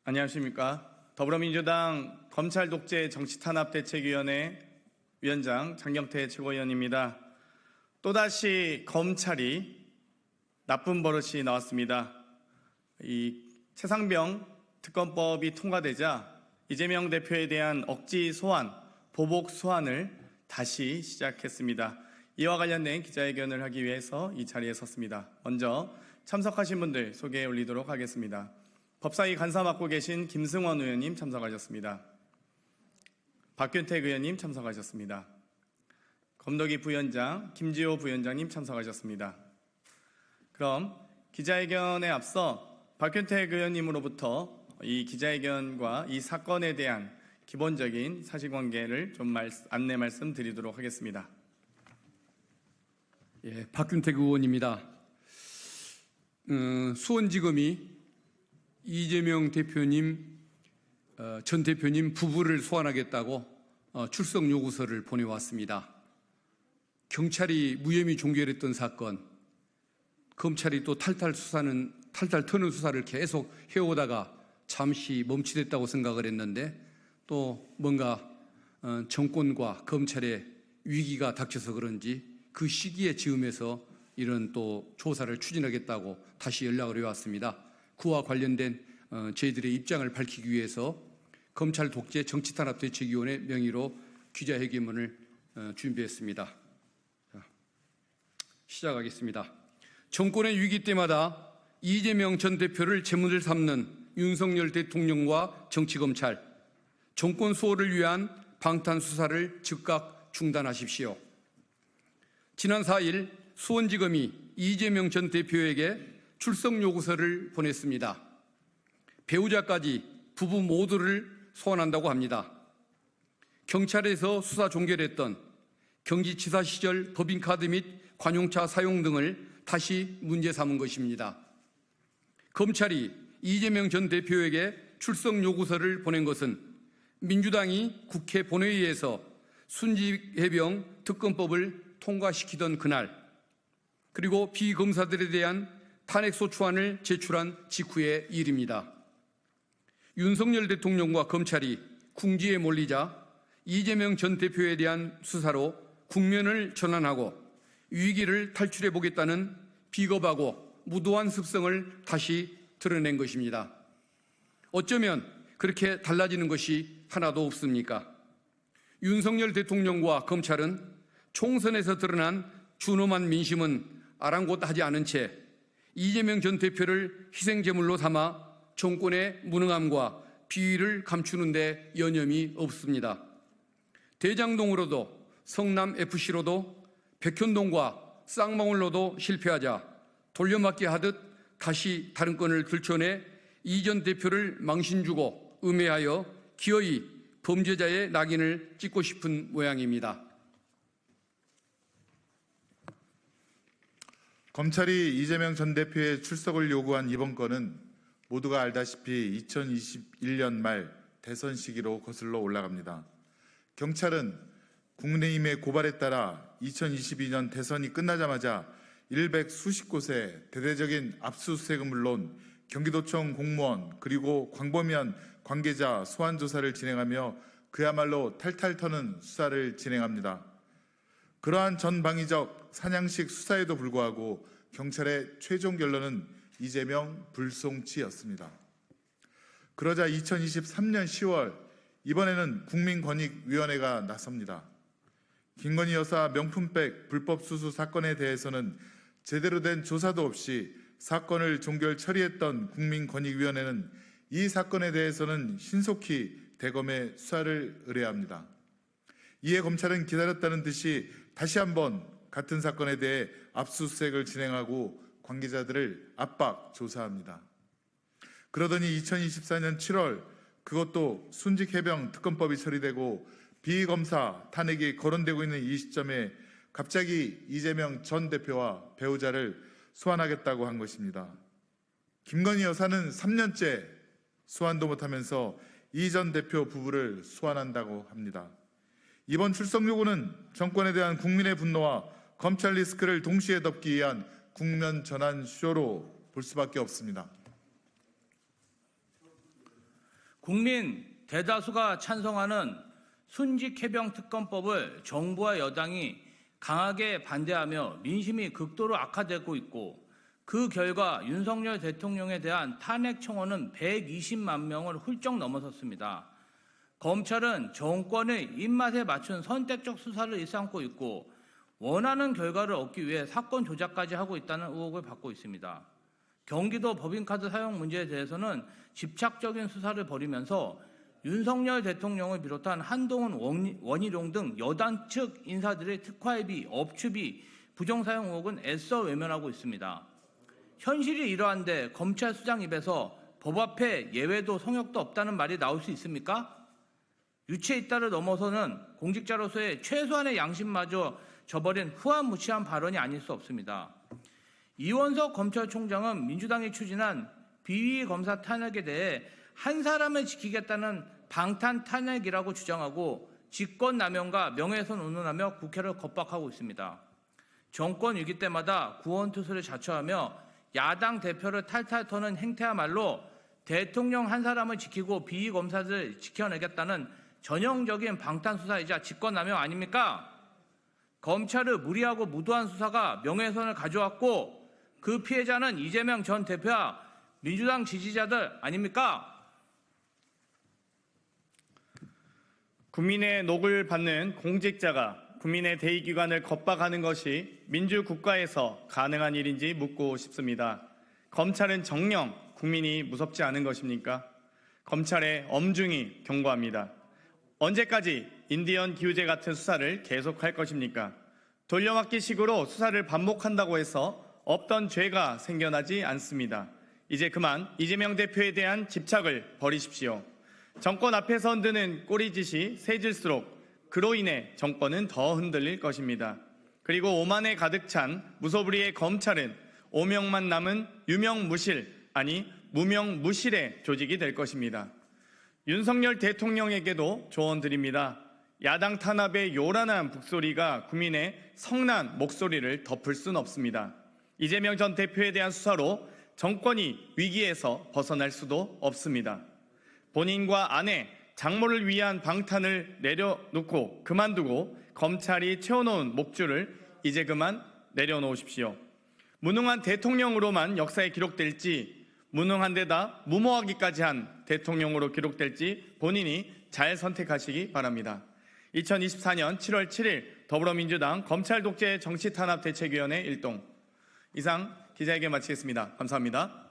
안녕하십니까. 더불어민주당 검찰독재 정치탄압대책위원회 위원장 장경태 최고위원입니다. 또다시 검찰이 나쁜 버릇이 나왔습니다. 이 최상병 특검법이 통과되자 이재명 대표에 대한 억지 소환, 보복 소환을 다시 시작했습니다. 이와 관련된 기자회견을 하기 위해서 이 자리에 섰습니다. 먼저 참석하신 분들 소개해 올리도록 하겠습니다. 법사위 간사 맡고 계신 김승원 의원님 참석하셨습니다. 박균택 의원님 참석하셨습니다. 검덕희 부위원장, 김지호 부위원장님 참석하셨습니다. 그럼 기자회견에 앞서 박균택 의원님으로부터 이 기자회견과 이 사건에 대한 기본적인 사실관계를 좀 안내 말씀드리도록 하겠습니다. 박균택 의원입니다. 수원지검이 이재명 대표님, 전 대표님 부부를 소환하겠다고 출석 요구서를 보내왔습니다. 경찰이 무혐의 종결했던 사건, 검찰이 또 탈탈 터는 수사를 계속 해오다가 잠시 멈칫했다고 생각을 했는데 또 뭔가 정권과 검찰의 위기가 닥쳐서 그런지 그 시기에 즈음해서 이런 또 조사를 추진하겠다고 다시 연락을 해왔습니다. 그와 관련된 저희들의 입장을 밝히기 위해서 검찰 독재 정치탄압대책위원회 명의로 기자회견문을 준비했습니다. 시작하겠습니다. 정권의 위기 때마다 이재명 전 대표를 제물을 삼는 윤석열 대통령과 정치검찰, 정권 수호를 위한 방탄 수사를 즉각 중단하십시오. 지난 4일 수원지검이 이재명 전 대표에게 출석 요구서를 보냈습니다. 배우자까지 부부 모두를 소환한다고 합니다. 경찰에서 수사 종결했던 경기지사 시절 법인카드 및 관용차 사용 등을 다시 문제 삼은 것입니다. 검찰이 이재명 전 대표에게 출석 요구서를 보낸 것은 민주당이 국회 본회의에서 순직해병 특검법을 통과시키던 그날, 그리고 비검사들에 대한 탄핵소추안을 제출한 직후의 일입니다. 윤석열 대통령과 검찰이 궁지에 몰리자 이재명 전 대표에 대한 수사로 국면을 전환하고 위기를 탈출해보겠다는 비겁하고 무도한 습성을 다시 드러낸 것입니다. 어쩌면 그렇게 달라지는 것이 하나도 없습니까? 윤석열 대통령과 검찰은 총선에서 드러난 준엄한 민심은 아랑곳하지 않은 채 이재명 전 대표를 희생제물로 삼아 정권의 무능함과 비위를 감추는 데 여념이 없습니다. 대장동으로도 성남FC로도 백현동과 쌍방울로도 실패하자 돌려막기 하듯 다시 다른 건을 들춰내 이 전 대표를 망신주고 음해하여 기어이 범죄자의 낙인을 찍고 싶은 모양입니다. 검찰이 이재명 전 대표의 출석을 요구한 이번 건은 모두가 알다시피 2021년 말 대선 시기로 거슬러 올라갑니다. 경찰은 국민의힘의 고발에 따라 2022년 대선이 끝나자마자 일백 수십 곳에 대대적인 압수수색은 물론 경기도청 공무원 그리고 광범위한 관계자 소환 조사를 진행하며 그야말로 탈탈 터는 수사를 진행합니다. 그러한 전방위적 사냥식 수사에도 불구하고 경찰의 최종 결론은 이재명 불송치였습니다. 그러자 2023년 10월 이번에는 국민권익위원회가 나섭니다. 김건희 여사 명품백 불법 수수 사건에 대해서는 제대로 된 조사도 없이 사건을 종결 처리했던 국민권익위원회는 이 사건에 대해서는 신속히 대검에 수사를 의뢰합니다. 이에 검찰은 기다렸다는 듯이 다시 한번 같은 사건에 대해 압수수색을 진행하고 관계자들을 압박 조사합니다. 그러더니 2024년 7월 그것도 순직해병 특검법이 처리되고 비검사 탄핵이 거론되고 있는 이 시점에 갑자기 이재명 전 대표와 배우자를 소환하겠다고 한 것입니다. 김건희 여사는 3년째 소환도 못하면서 이 전 대표 부부를 소환한다고 합니다. 이번 출석 요구는 정권에 대한 국민의 분노와 검찰 리스크를 동시에 덮기 위한 국면 전환 쇼로 볼 수밖에 없습니다. 국민 대다수가 찬성하는 순직해병 특검법을 정부와 여당이 강하게 반대하며 민심이 극도로 악화되고 있고, 그 결과 윤석열 대통령에 대한 탄핵 청원은 120만 명을 훌쩍 넘어섰습니다. 검찰은 정권의 입맛에 맞춘 선택적 수사를 일삼고 있고, 원하는 결과를 얻기 위해 사건 조작까지 하고 있다는 의혹을 받고 있습니다. 경기도 법인카드 사용 문제에 대해서는 집착적인 수사를 벌이면서 윤석열 대통령을 비롯한 한동훈, 원희룡 등 여당 측 인사들의 특활비, 업추비, 부정사용 의혹은 애써 외면하고 있습니다. 현실이 이러한데 검찰 수장 입에서 법 앞에 예외도 성역도 없다는 말이 나올 수 있습니까? 유체 이탈을 넘어서는 공직자로서의 최소한의 양심마저 저버린 후한무치한 발언이 아닐 수 없습니다. 이원석 검찰총장은 민주당이 추진한 비위 검사 탄핵에 대해 한 사람을 지키겠다는 방탄 탄핵이라고 주장하고 직권남용과 명예훼손 운운하며 국회를 겁박하고 있습니다. 정권 위기 때마다 구원투수를 자처하며 야당 대표를 탈탈 터는 행태야말로 대통령 한 사람을 지키고 비위 검사를 지켜내겠다는 전형적인 방탄수사이자 직권남용 아닙니까? 검찰의 무리하고 무도한 수사가 명예훼손을 가져왔고, 그 피해자는 이재명 전 대표와 민주당 지지자들 아닙니까? 국민의 녹을 받는 공직자가 국민의 대의기관을 겁박하는 것이 민주국가에서 가능한 일인지 묻고 싶습니다. 검찰은 정녕 국민이 무섭지 않은 것입니까? 검찰에 엄중히 경고합니다. 언제까지 인디언 기우제 같은 수사를 계속할 것입니까? 돌려막기식으로 수사를 반복한다고 해서 없던 죄가 생겨나지 않습니다. 이제 그만 이재명 대표에 대한 집착을 버리십시오. 정권 앞에서 흔드는 꼬리짓이 세질수록 그로 인해 정권은 더 흔들릴 것입니다. 그리고 오만에 가득 찬 무소불위의 검찰은 오명만 남은 유명무실, 아니 무명무실의 조직이 될 것입니다. 윤석열 대통령에게도 조언 드립니다. 야당 탄압의 요란한 북소리가 국민의 성난 목소리를 덮을 순 없습니다. 이재명 전 대표에 대한 수사로 정권이 위기에서 벗어날 수도 없습니다. 본인과 아내, 장모를 위한 방탄을 내려놓고 그만두고 검찰이 채워놓은 목줄을 이제 그만 내려놓으십시오. 무능한 대통령으로만 역사에 기록될지, 무능한 데다 무모하기까지 한 대통령으로 기록될지 본인이 잘 선택하시기 바랍니다. 2024년 7월 7일 더불어민주당 검찰 독재 정치탄압 대책위원회 일동. 이상 기자회견 마치겠습니다. 감사합니다.